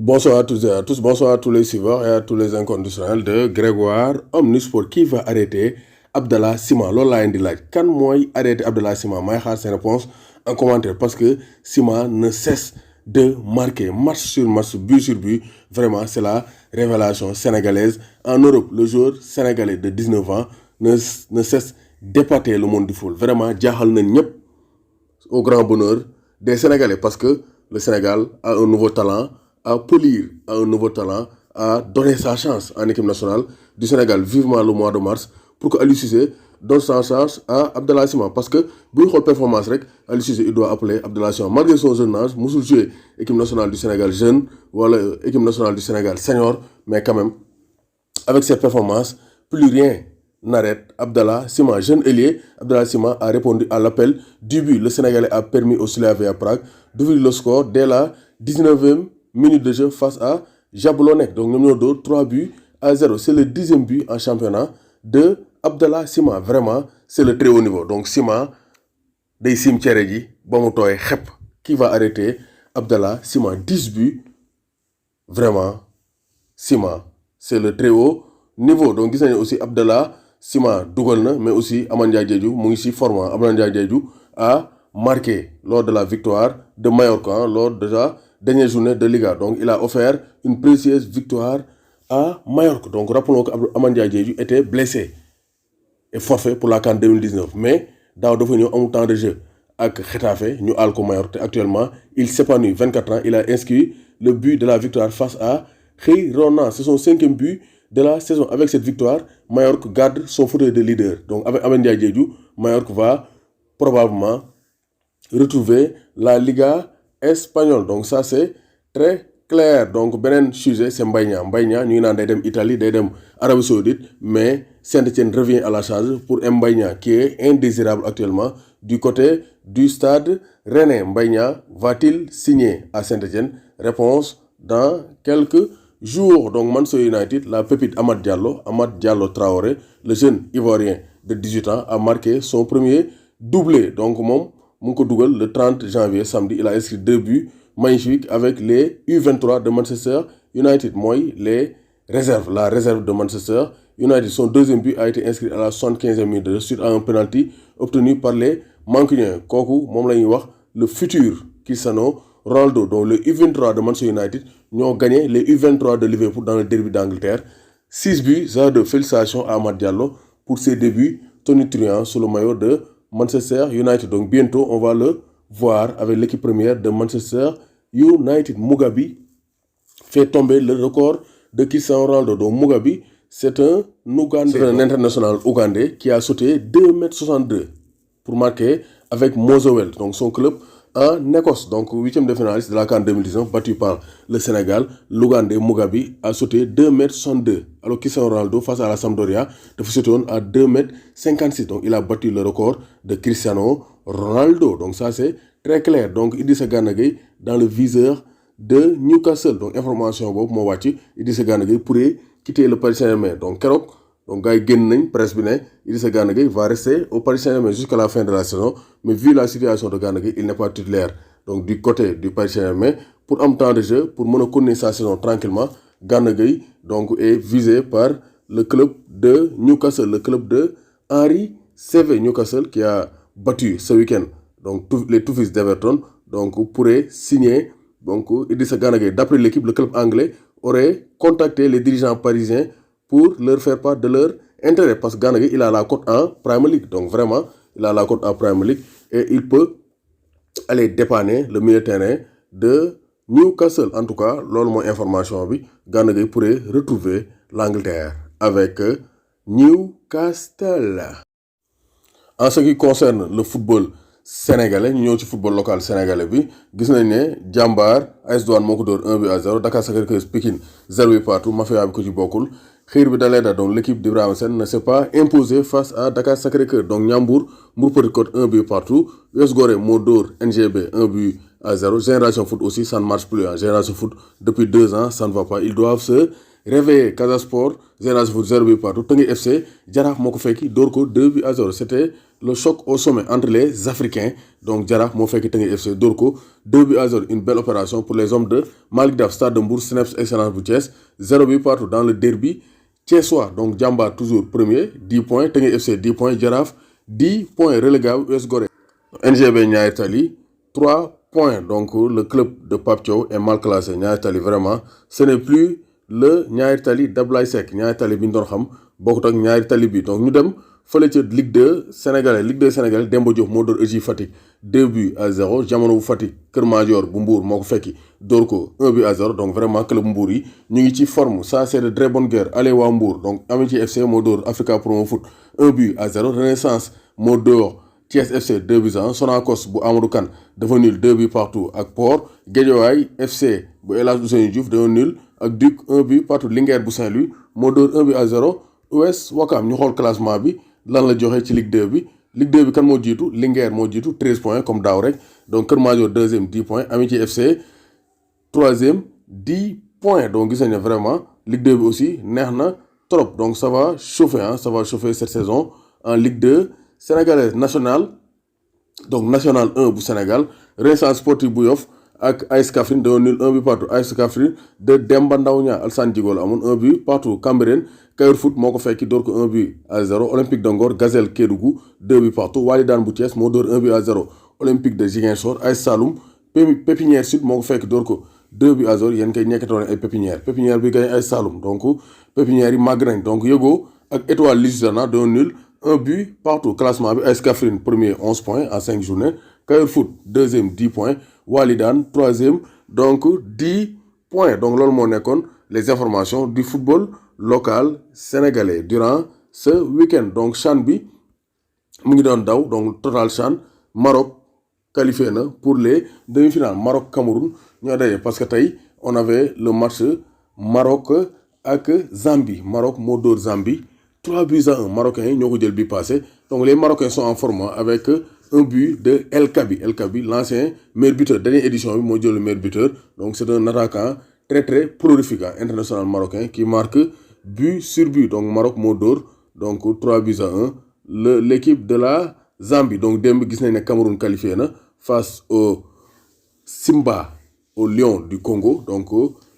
Bonsoir à tous et à tous, bonsoir à tous les suiveurs et à tous les inconditionnels de Grégoire Omnisport qui va arrêter Abdallah Sima. Lola indi laaj kan mooy arrêter Abdallah Sima may xaar ses réponses en commentaire parce que Sima ne cesse de marquer match sur match, but sur but. Vraiment, c'est la révélation sénégalaise en Europe. Le joueur sénégalais de 19 ans ne cesse d'épater le monde du foot. Vraiment, jaaxal na ñëpp au grand bonheur des Sénégalais parce que le Sénégal a un nouveau talent à polir, a un nouveau talent à donner sa chance en équipe nationale du Sénégal. Vivement le mois de mars pour que Aliou Cissé donne sa chance à Abdallah Sima parce que bu ñu xool performance rek Aliou Cissé il doit appeler Abdallah Sima malgré son jeune âge musul jouer équipe nationale du Sénégal jeune wala équipe nationale du Sénégal senior, mais quand même avec cette performance plus rien n'arrête Abdallah Sima. Jeune ailier, Abdallah Sima a répondu à l'appel du but. Le Sénégalais a permis au Slavia Prague d'ouvrir le score dès la 19e minute de jeu face à Jablonec. Donc, nous avons 3 buts à 0. C'est le 10e but en championnat de Abdallah Sima. Vraiment, c'est le très haut niveau. Donc, Sima, des Sim Tcheredji, Bamotoy Khep, qui va arrêter Abdallah Sima. 10 buts. Vraiment, Sima, c'est le très haut niveau. Donc, vous avez aussi Abdallah Sima Dougalna, mais aussi Amandia Djedjou, Moussi Forma, Amandia Djedjou a marqué lors de la victoire de Mallorca, lors de la dernière journée de Liga. Donc, il a offert une précieuse victoire à Mallorca. Donc, rappelons qu'Amandia Djedjou était blessé et forfait pour la CAN 2019. Mais, dans le temps de jeu avec Getafe, nous Alco Mallorca, actuellement, il s'épanouit, 24 ans, il a inscrit le but de la victoire face à Girona. C'est son 5e but de la saison. Avec cette victoire, Mallorca garde son fauteuil de leader. Donc avec Amandia Djedjou, Mallorca va probablement retrouver la Liga espagnole. Donc ça c'est très clair. Donc benen sujet c'est Mbaye Niang ñu naan day dem Italie, day dem Arabie Saoudite, mais Saint-Étienne revient à la charge pour Mbaye Niang qui est indésirable actuellement du côté du stade rennais. Mbaye Niang va-t-il signer à Saint-Étienne? Réponse dans quelques jours. Donc Manchester United, la pépite Amad Diallo Traoré, le jeune Ivoirien de 18 ans, a marqué son premier doublé. Donc Mounko Dougal, le 30 janvier, samedi, il a inscrit 2 buts magnifiques avec les U23 de Manchester United. Moi, les réserves, la réserve de Manchester United. Son 2e but a été inscrit à la 75e minute de suite à un penalty obtenu par les Mancuniens. Koku, le futur Cristiano Ronaldo. Donc le U23 de Manchester United ont gagné les U23 de Liverpool dans le derby d'Angleterre. 6 buts à 2. Félicitations à Amad Diallo pour ses débuts tonitruants sous le maillot de Manchester United. Donc bientôt, on va le voir avec l'équipe première de Manchester United. Mugabi fait tomber le record de Cristiano Ronaldo. Donc Mugabi, c'est un international ougandais qui a sauté 2,62 m pour marquer avec Mosowell, donc son club en Écosse. Donc 8e de finaliste de la CAN 2019, battu par le Sénégal. L'Ougandais Mugabi a sauté 2,62 m. Alors Cristiano Ronaldo face à la Sampdoria de sauter à 2,56 m. Donc il a battu le record de Cristiano Ronaldo. Donc ça c'est très clair. Donc Idrissa Gana Gueye dans le viseur de Newcastle. Donc information bobu mo wacc Idrissa Gana Gueye pourrait quitter le Paris Saint-Germain. Donc Kerok, donc gars yi génn nañ presse bi ne Idrissa Gana Gueye va rester au Paris Saint-Germain jusqu'à la fin de la saison, mais vu la situation de Gana Gueye, il n'est pas titulaire. Donc du côté du Paris Saint-Germain, pour un temps de jeu, pour connaître sa saison tranquillement, Gana Gueye donc est visé par le club de Newcastle, le club de Henry CV Newcastle qui a battu ce week-end donc les Toffees d'Everton. Donc pourrait signer donc Idrissa Gana Gueye. D'après l'équipe, le club anglais aurait contacté les dirigeants parisiens pour leur faire part de leur intérêt. Parce que Gana Gueye, il a la cote en Premier League. Donc vraiment, il a la cote en Premier League. Et il peut aller dépanner le milieu terrain de Newcastle. En tout cas, lors de mon information, Gana Gueye pourrait retrouver l'Angleterre avec Newcastle. En ce qui concerne le football sénégalais, ñu ñëw ci football local sénégalais bi gis nañ ne Jambar AS Douanes moo ko dóor 1-0, Dakar Sacré-Cœur Pikine 0 partout, mafia bi ko ci bokkul. Xiir bi dalee da donc l'équipe d'Ibrahima Sène ne s'est pas imposée face à Dakar Sacré-Cœur. Donc Ndiambour Mbour Petite Côte 1 partout, US Gorée moo dóor NGB 1-0. Génération Foot aussi, ça ne marche plus. Génération Foot depuis 2 ans, ça ne va pas. Ils doivent se Réveillé Casa Sport Génération Foot 0 but partout. Teungueth FC Jaraaf moo ko fekki dóor ko 2-0. C'était le choc au sommet entre les Africains. Donc Jaraaf moo fekki Teungueth FC dóor ko 2-0. Une belle opération pour les hommes de Malick Daf Stade de Mbour Cneps Excellence bu Thiès 0 but partout dans le derby thiessois. Donc Diamba toujours premier 10 points. Teungueth FC 10 points. Jaraaf 10 points relégable US Gorée. NGB Niayes Tally 3 points. Donc le club de Pape Thiaw est mal classé. Niayes Tally vraiment ce n'est plus le Niayes Tally d'Ablaye Seck. Niayes Tally bi ñu doon xam bokkut ak Niayes Tally bi. Donc ñu dem fële ca Ligue 2 sénégalais Ligue 2 sénégalais Demba Diop moo dóor EJ Fatick 2-0. Jamono bu Fatick Kër Madior bu Mbour moo ko fekki dóor ko 1-0. Donc vraiment club Mbour yi ñu ngi ci forme. Ça c'est de très bonne guerre. Allez waa Mbour. Donc Amitié FC moo dóor Africa Promo Foot 1-0. Renaissance moo dóor Thiès FC 2-1. Sonacos bu Amadou Kane dafa nul 2 buts partout ak Port. Guédiawaye FC bu El Hadji Ousseynou Diouf dafa nul ak Duc 1 but partout. Linguère bu Saint-Louis moo dóor 1-0. US Ouakam ñu xool classement bi lan la joxe ci Ligue 2 bi. Ligue 2 bi kan moo jiitu Linguère moo jiitu 13 points comme daaw rek. Donc Kër Madior deuxième 10 points. Amitié FC troisième 10 points. Donc gis nañ ne vraiment Ligue 2 bi aussi neex na trop. Donc ça va chauffer ça va chauffer cette saison en Ligue 2 sénégalaise nationale. Donc national 1 bu Sénégal Renaissance Sportive bu Yoff ak AS Kaffrine dañoo nul 1 but partout. AS Kaffrine de Demba Ndaw Ñaa Alassane Djigo la amoon 1 but partout. Cambérène Kayor Foot moo ko fekki dóor ko 1-0. Olympique de Ngor Gazelle Kédougou 2 buts partout. Walidane bu Thiès moo dóor 1-0. Olympique de Ziguinchor AS Saloum Pépinière Sud moo ko fekki dóor ko 2-0. yéen kay ñekkatoon ay Pépinière bi gañ AS Saloum. Donc Pépinière yi màgg nañ. Donc Yogo ak Étoile Lusitana dañoo nul 1 but partout. Classement bi AS Kaffrine premier 11 points en 5 journées. Kayor Foot deuxième 10 points. Walidane troisième donc 10 points. Donc loolu moo nekkoon les informations du football local sénégalais durant ce week-end. Donc CHAN bi mu ngi doon daw. Donc total CHAN Maroc qualifié na pour les demi-finales. Maroc Cameroun ñoo daje parce que tey on avait le match Maroc ak Zambie. Maroc moo dóor Zambie 3-1. Marocains yi ñoo ko jël bi passé. Donc les Marocains sont en forme avec un but de El Kabi. El Kabi, l'ancien meilleur buteur. Dernière édition, il le meilleur buteur. Donc c'est un attaquant très très prolifique, international marocain, qui marque but sur but. Donc Maroc Modor, donc 3-1. L'équipe de la Zambie. Donc Dembe Gisnene Cameroun qualifié face au Simba, au Lion du Congo. Donc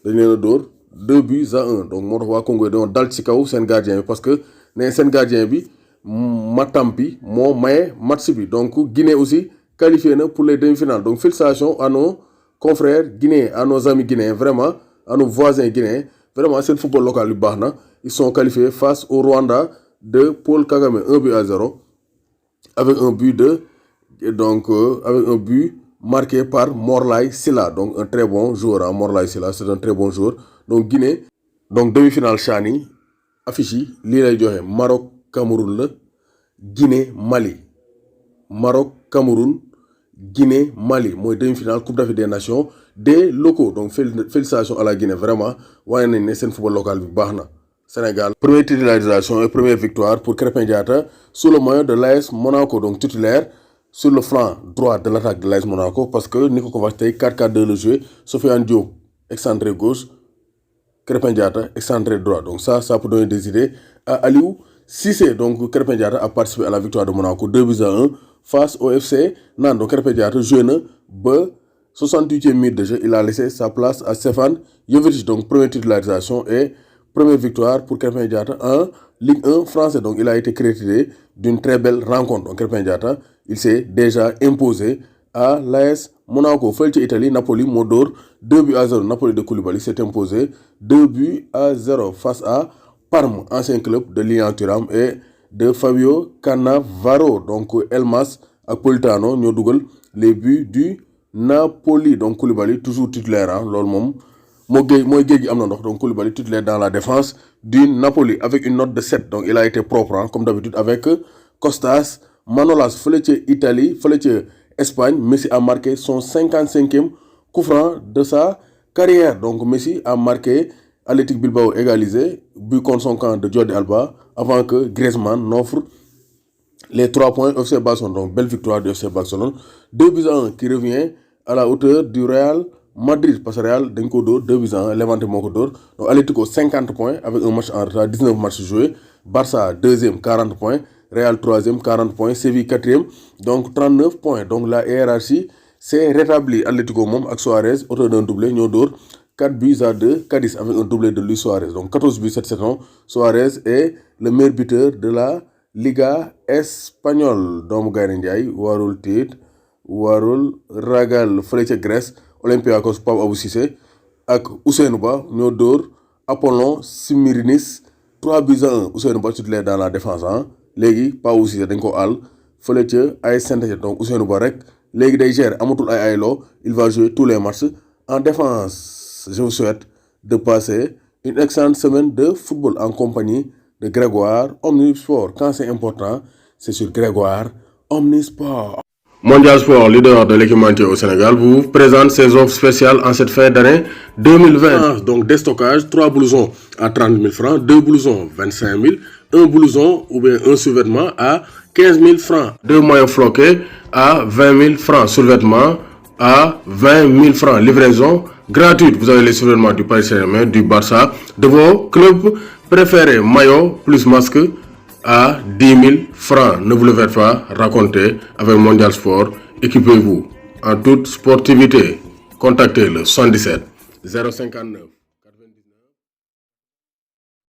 dernier d'or 2-1. Donc moi Congo donc dal ci kaw sen gardien parce que né sen gardien bi Matampi moo maye match bi. Donc Guinée aussi qualifié pour les demi-finales. Donc félicitations à nos confrères guinéens, à nos amis guinéens, vraiment à nos voisins guinéens. Vraiment c'est le football local du baax na. Ils sont qualifiés face au Rwanda de Paul Kagame 1-0 avec un but avec un but marqué par Morlaye Sylla. Donc un très bon joueur. Morlaye Sylla c'est un très bon joueur. Donc Guinée donc demi-finale CHAN yi affiche yi lii lay joxe Maroc Cameroun la Guinée Mali. Maroc Cameroun Guinée Mali mooy demi-finale Coupe d'Afrique des Nations des locaux. Donc félicitations à la Guinée vraiment waaye nañ ne seen football local bi baax na. Sénégal première titularisation et première victoire pour Krépin Diatta sous le maillot de l'AS Monaco. Donc titulaire sur le flanc droit de l'attaque de l'AS Monaco parce que ni ko ko wax tey 4-4-2 le jeu. Sofiane Diop excentré gauche, Krépin Diatta excentré droit. Donc ça peut donner des idées à Aliou Cissé. Donc Krépin Diatta a participé à la victoire de Monaco 2-1 face au FC Nantes. Donc Krépin Diatta joué na ba 68e minute de jeu. Il a laissé sa place à Stéphane Jovetic. Donc première titularisation et première victoire pour Krépin Diatta en Ligue 1 français. Donc il a été crédité d'une très belle rencontre. Donc Krépin Diatta, il s'est déjà imposé à l'AS Monaco. Fële ci Italie, Napoli moo dóor 2-0. Napoli de Koulibaly s'est imposé 2-0 face à Parme, ancien club de Lilian Thuram et de Fabio Cannavaro. Donc Elmas ak Politano ñoo dugal les buts du Napoli. Donc Koulibaly toujours titulaire loolu moom mooy géej gi am na ndox. Donc Koulibaly titulaire dans la défense du Napoli avec une note de 7. Donc il a été propre comme d'habitude avec Kostas Manolas. Fële ca Italie, fële ca Espagne, Messi a marqué son 55e coup franc de sa carrière. Donc Messi a marqué, Athletic Bilbao égalisé, but contre son camp de Jordi Alba avant que Griezmann n'offre les 3 points au FC Barcelone. Donc belle victoire du FC Barcelone 2-1 qui revient à la hauteur du Real Madrid parce que Real dañ ko dóor 2-1 Levante moo ko dóor donc Atlético 50 points avec un match en retard 19 matchs joués Barça deuxième 40 points Real troisième 40 points Séville quatrième donc 39 points donc la hiérarchie s'est rétablie. Atlético moom ak Suarez auteur d'un doublé ñoo dóor 4-2 Cadiz avec un doublé de Luis Suarez donc 14 buts cette saison. Suarez est le meilleur buteur de la Liga espagnole doomu Gaynde Njaay warul tiit warul ragal fële ca Grèce Olympiakos Pape Abou Cissé ak Ousseynou Ba ñoo dóor Apollon Smyrnis 3-1 Ousseynou Ba titulaire dans la défense léegi Pape Abou Cissé dañ ko àll fële ca AS Saint-Étienne donc Ousseynou Ba rek léegi day gérer amatul ay ayloo il va jouer tous les matchs en défense. Je vous souhaite de passer une excellente semaine de football en compagnie de Grégoire Omnisport. Quand c'est important, c'est sur Grégoire Omnisport. Mondial Sport, leader de l'équipementier au Sénégal, vous présente ses offres spéciales en cette fin d'année 2020. Donc déstockage, 3 blousons à 30 000 francs, 2 blousons 25 000, 1 blouson ou bien un sous-vêtement à 15 000 francs, 2 maillots floqués à 20 000 francs, sous-vêtements à 20 000 francs, livraison gratuite. Vous avez les sous-vêtements du Paris Saint-Germain, du Barça, de vos clubs préférés, maillot plus masque à 10 000 francs. Ne vous le faites pas raconter avec Mondial Sport. Équipez-vous en toute sportivité. Contactez le 77 059